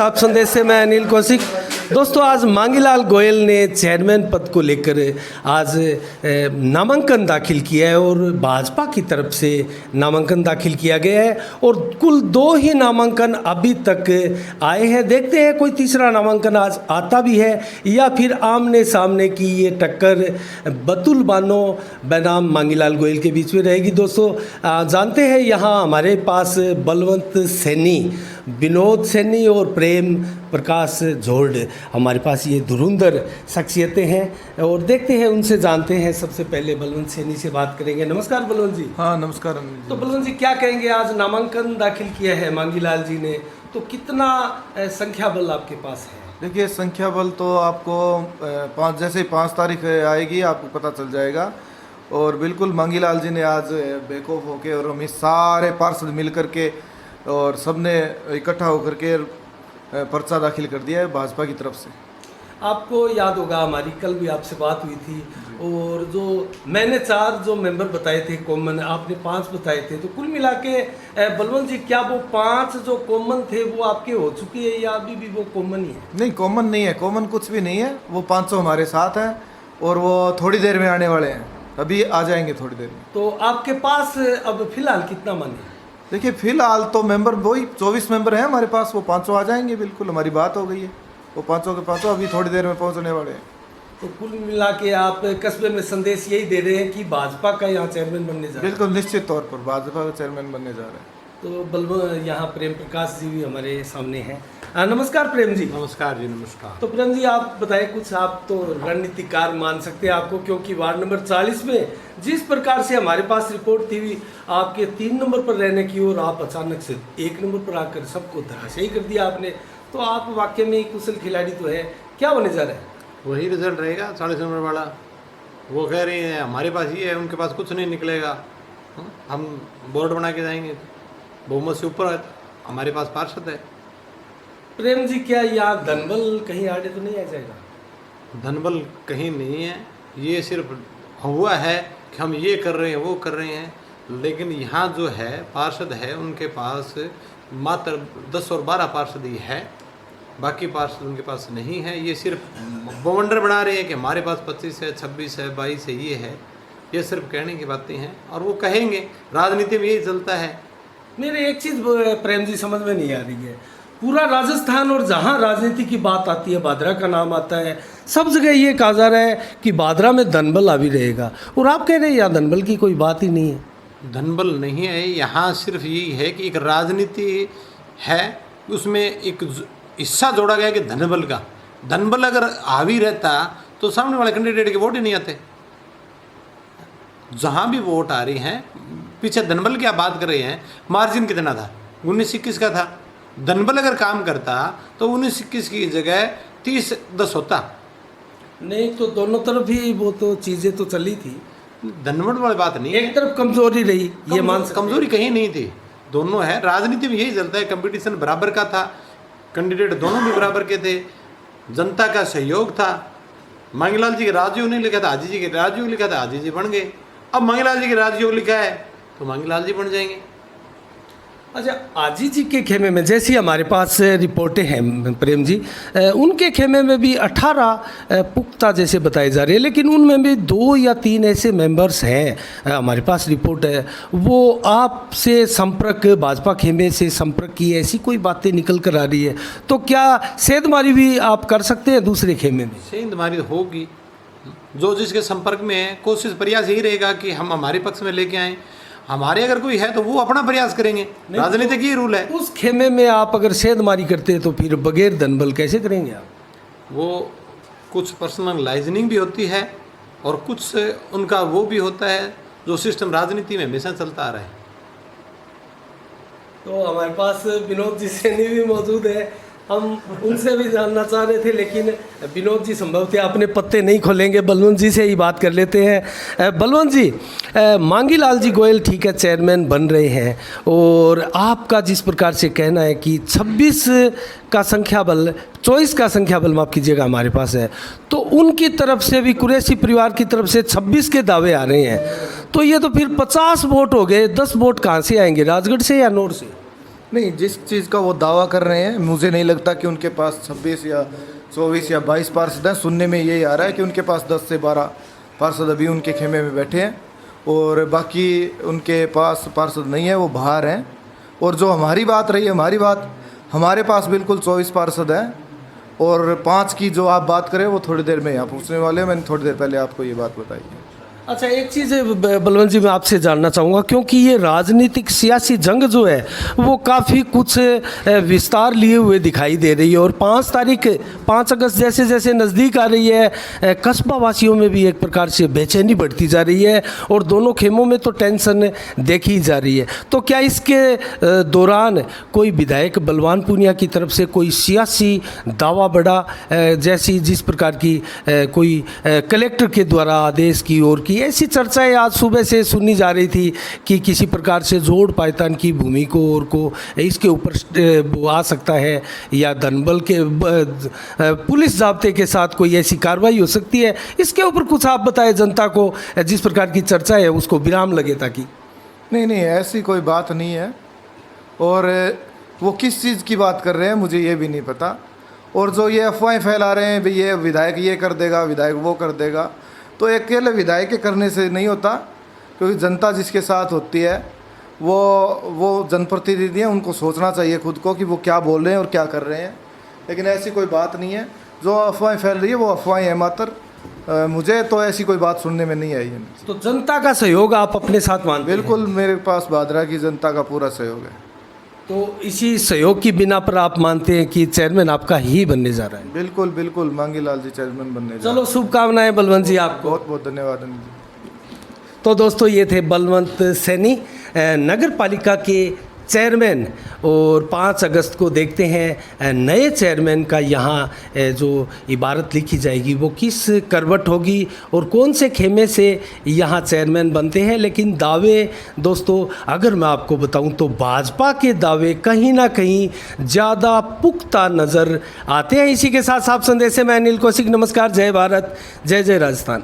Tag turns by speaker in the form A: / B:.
A: प्रकाश, आप संदेश से मैं अनिल कौशिक। दोस्तों, आज मांगीलाल गोयल ने चेयरमैन पद को लेकर आज नामांकन दाखिल किया है और भाजपा की तरफ से नामांकन दाखिल किया गया है और कुल 2 ही नामांकन अभी तक आए हैं। देखते हैं कोई तीसरा नामांकन आज आता भी है या फिर आमने सामने की ये टक्कर बतुल बानो बनाम मांगीलाल गोयल के बीच में रहेगी। दोस्तों, जानते हैं यहाँ हमारे पास बलवंत सैनी, विनोद सैनी और प्रेम प्रकाश झोड़ हमारे पास ये धुरंधर शख्सियतें हैं और देखते हैं उनसे जानते हैं। सबसे पहले बलवंत सैनी से बात करेंगे। नमस्कार बलवंत जी।
B: हाँ नमस्कार अनिल जी।
A: तो बलवंत जी, क्या कहेंगे, आज नामांकन दाखिल किया है मांगीलाल जी ने, तो कितना संख्या बल आपके पास है?
B: देखिए, संख्या बल तो आपको जैसे 5 तारीख आएगी आपको पता चल जाएगा। और बिल्कुल मांगीलाल जी ने आज बेखौफ होके और हम सारे पार्षद मिल करके और सबने इकट्ठा होकर के पर्चा दाखिल कर दिया है भाजपा की तरफ से।
A: आपको याद होगा हमारी कल भी आपसे बात हुई थी और जो मैंने 4 जो मेंबर बताए थे कॉमन, आपने 5 बताए थे, तो कुल मिला के बलवंत जी, क्या वो 5 जो कॉमन थे वो आपके हो चुकी है या अभी भी वो कॉमन ही है?
B: नहीं, कॉमन नहीं है, कॉमन कुछ भी नहीं है। वो 500 हमारे साथ हैं और वो थोड़ी देर में आने वाले हैं, अभी आ जाएंगे थोड़ी देर में।
A: तो आपके पास अब फिलहाल कितना मन है?
B: देखिए, फिलहाल तो मेंबर वही 24 मेंबर हैं हमारे पास, वो 500 आ जाएंगे। बिल्कुल हमारी बात हो गई है, वो 500 के 500 अभी थोड़ी देर में पहुंचने वाले हैं।
A: तो कुल मिला के आप कस्बे में संदेश यही दे रहे हैं कि भाजपा का यहाँ चेयरमैन बनने जा रहे हैं?
B: बिल्कुल निश्चित तौर पर भाजपा का चेयरमैन बनने जा रहे हैं।
A: तो बलवंत, यहाँ प्रेम प्रकाश जी भी हमारे सामने हैं। नमस्कार प्रेम जी।
C: नमस्कार जी। नमस्कार।
A: तो प्रेम जी, आप बताएं कुछ, आप तो रणनीतिकार मान सकते हैं आपको, क्योंकि वार्ड नंबर 40 में जिस प्रकार से हमारे पास रिपोर्ट थी आपके 3 नंबर पर रहने की और आप अचानक से 1 नंबर पर आकर सबको धराशायी कर दिया आपने, तो आप वाकई में एक कुशल खिलाड़ी तो है। क्या होने जा रहा है?
C: वही रिजल्ट रहेगा 40 नंबर वाला। वो कह रही है हमारे पास ये है, उनके पास कुछ नहीं निकलेगा। हम बोर्ड बना के जाएंगे, बहुमत से ऊपर है, हमारे पास पार्षद है।
A: प्रेम जी, क्या यहाँ धनबल कहीं आड़े तो नहीं आ जाएगा?
C: धनबल कहीं नहीं है, ये सिर्फ हुआ है कि हम ये कर रहे हैं वो कर रहे हैं, लेकिन यहाँ जो है पार्षद है उनके पास मात्र 10 और 12 पार्षद ही है, बाकी पार्षद उनके पास नहीं है। ये सिर्फ बवंडर बना रहे हैं कि हमारे पास 25 है, 26 है, 22 है, ये है। ये सिर्फ कहने की बातें हैं और वो कहेंगे, राजनीति में यही चलता है।
A: मेरे एक चीज़ प्रेम जी समझ में नहीं आ रही है, पूरा राजस्थान और जहाँ राजनीति की बात आती है, भादरा का नाम आता है, सब जगह ये कहा जा रहा है कि भादरा में धनबल अभी रहेगा, और आप कह रहे हैं यहाँ धनबल की कोई बात ही नहीं है।
C: धनबल नहीं है यहाँ, सिर्फ यही है कि एक राजनीति है, उसमें एक हिस्सा जोड़ा गया कि धनबल का। धनबल अगर हावी रहता तो सामने वाले कैंडिडेट के वोट ही नहीं आते। जहाँ भी वोट आ रही हैं, पीछे धनबल की आप बात कर रहे हैं, मार्जिन कितना था? 19-21 का था। धनबल अगर काम करता तो 19-21 की जगह 30-10 होता।
A: नहीं तो दोनों तरफ ही वो तो चीज़ें तो चली थी,
C: धनबल वाली बात नहीं है।
A: एक तरफ कमजोरी रही, ये मान सकते हैं।
C: कमजोरी कहीं नहीं थी, दोनों है। राजनीति में यही चलता है, कंपटीशन बराबर का था, कैंडिडेट दोनों भी बराबर के थे, जनता का सहयोग था। मांगीलाल जी के राजयोग नहीं लिखा था, आजी जी के राजयोग लिखा था, आजी जी बन गए। अब मांगीलाल जी के राजयोग लिखा है तो मांगीलाल जी बन जाएंगे।
A: अच्छा, आजी जी के खेमे में जैसी हमारे पास रिपोर्टें हैं प्रेम जी, उनके खेमे में भी 18 पुख्ता जैसे बताए जा रहे हैं, लेकिन उनमें भी 2 या 3 ऐसे मेंबर्स हैं, हमारे पास रिपोर्ट है, वो आपसे संपर्क, भाजपा खेमे से संपर्क की ऐसी कोई बातें निकल कर आ रही है। तो क्या सेंधमारी भी आप कर सकते हैं दूसरे खेमे में?
C: सेंधमारी होगी, जो जिसके संपर्क में है, कोशिश प्रयास यही रहेगा कि हम हमारे पक्ष में लेके आएँ। हमारे अगर कोई है तो वो अपना प्रयास करेंगे, राजनीति की रूल है।
A: उस खेमे में आप अगर सेंधमारी करते हैं तो फिर बगैर धनबल कैसे करेंगे आप?
C: वो कुछ पर्सनलाइजनिंग भी होती है और कुछ उनका वो भी होता है जो सिस्टम राजनीति में हमेशा चलता आ रहा है।
A: तो हमारे पास विनोद जी सैनी भी मौजूद है, हम उनसे भी जानना चाह रहे थे, लेकिन विनोद जी संभवतः अपने पत्ते नहीं खोलेंगे, बलवंत जी से ही बात कर लेते हैं। बलवंत जी, मांगीलाल जी गोयल ठीक है चेयरमैन बन रहे हैं, और आपका जिस प्रकार से कहना है कि 26 का संख्या बल, 24 का संख्या बल माफ़ कीजिएगा हमारे पास है, तो उनकी तरफ से भी, कुरैशी परिवार की तरफ से 26 के दावे आ रहे हैं, तो ये तो फिर 50 वोट हो गए। 10 वोट कहाँ से आएंगे, राजगढ़ से या नोर से?
B: नहीं, जिस चीज़ का वो दावा कर रहे हैं मुझे नहीं लगता कि उनके पास 26 या 24 या 22 पार्षद हैं। सुनने में यही आ रहा है कि उनके पास 10 से 12 पार्षद अभी उनके खेमे में बैठे हैं और बाकी उनके पास पार्षद नहीं है, वो बाहर हैं। और जो हमारी बात रही, हमारे पास बिल्कुल 24 पार्षद हैं और 5 की जो आप बात करें वो थोड़ी देर में यहाँ पूछने वाले हैं। मैंने थोड़ी देर पहले आपको ये बात बताई है।
A: अच्छा, एक चीज़ बलवंत जी मैं आपसे जानना चाहूँगा, क्योंकि ये राजनीतिक सियासी जंग जो है वो काफ़ी कुछ विस्तार लिए हुए दिखाई दे रही है और 5 अगस्त जैसे जैसे नज़दीक आ रही है, कस्बा वासियों में भी एक प्रकार से बेचैनी बढ़ती जा रही है और दोनों खेमों में तो टेंशन देखी जा रही है। तो क्या इसके दौरान कोई विधायक बलवान पूनिया की तरफ से कोई सियासी दावा बढ़ा, जैसी जिस प्रकार की कोई कलेक्टर के द्वारा आदेश की ओर की, ऐसी चर्चाएं आज सुबह से सुनी जा रही थी कि किसी प्रकार से जोड़ पायतान की भूमि को और को इसके ऊपर आ सकता है या धनबल के पुलिस जाब्ते के साथ कोई ऐसी कार्रवाई हो सकती है। इसके ऊपर कुछ आप बताएं जनता को, जिस प्रकार की चर्चा है उसको विराम लगे ताकि।
B: नहीं, ऐसी कोई बात नहीं है और वो किस चीज़ की बात कर रहे हैं मुझे ये भी नहीं पता। और जो ये अफवाहें फैला रहे हैं भाई ये विधायक ये कर देगा, विधायक वो कर देगा, तो अकेले विधायक के करने से नहीं होता, क्योंकि जनता जिसके साथ होती है वो जनप्रतिनिधि हैं, उनको सोचना चाहिए खुद को कि वो क्या बोल रहे हैं और क्या कर रहे हैं। लेकिन ऐसी कोई बात नहीं है, जो अफवाहें फैल रही है वो अफवाहें हैं मात्र। मुझे तो ऐसी कोई बात सुनने में नहीं आई है।
A: तो जनता का सहयोग आप अपने साथ मानते हैं?
B: बिल्कुल, मेरे पास भादरा की जनता का पूरा सहयोग है।
A: तो इसी सहयोग की बिना पर आप मानते हैं कि चेयरमैन आपका ही बनने जा रहा है?
B: बिल्कुल मांगीलाल जी चेयरमैन बनने जा रहे हैं।
A: चलो, शुभकामनाएं बलवंत जी आपको।
B: बहुत बहुत धन्यवाद अनिल जी।
A: तो दोस्तों, ये थे बलवंत सैनी, नगर पालिका के चेयरमैन, और 5 अगस्त को देखते हैं नए चेयरमैन का यहाँ जो इबारत लिखी जाएगी वो किस करवट होगी और कौन से खेमे से यहाँ चेयरमैन बनते हैं। लेकिन दावे दोस्तों अगर मैं आपको बताऊं तो भाजपा के दावे कहीं ना कहीं ज़्यादा पुख्ता नज़र आते हैं। इसी के साथ साफ संदेश से मैं अनिल कौशिक, नमस्कार, जय भारत, जय जय राजस्थान।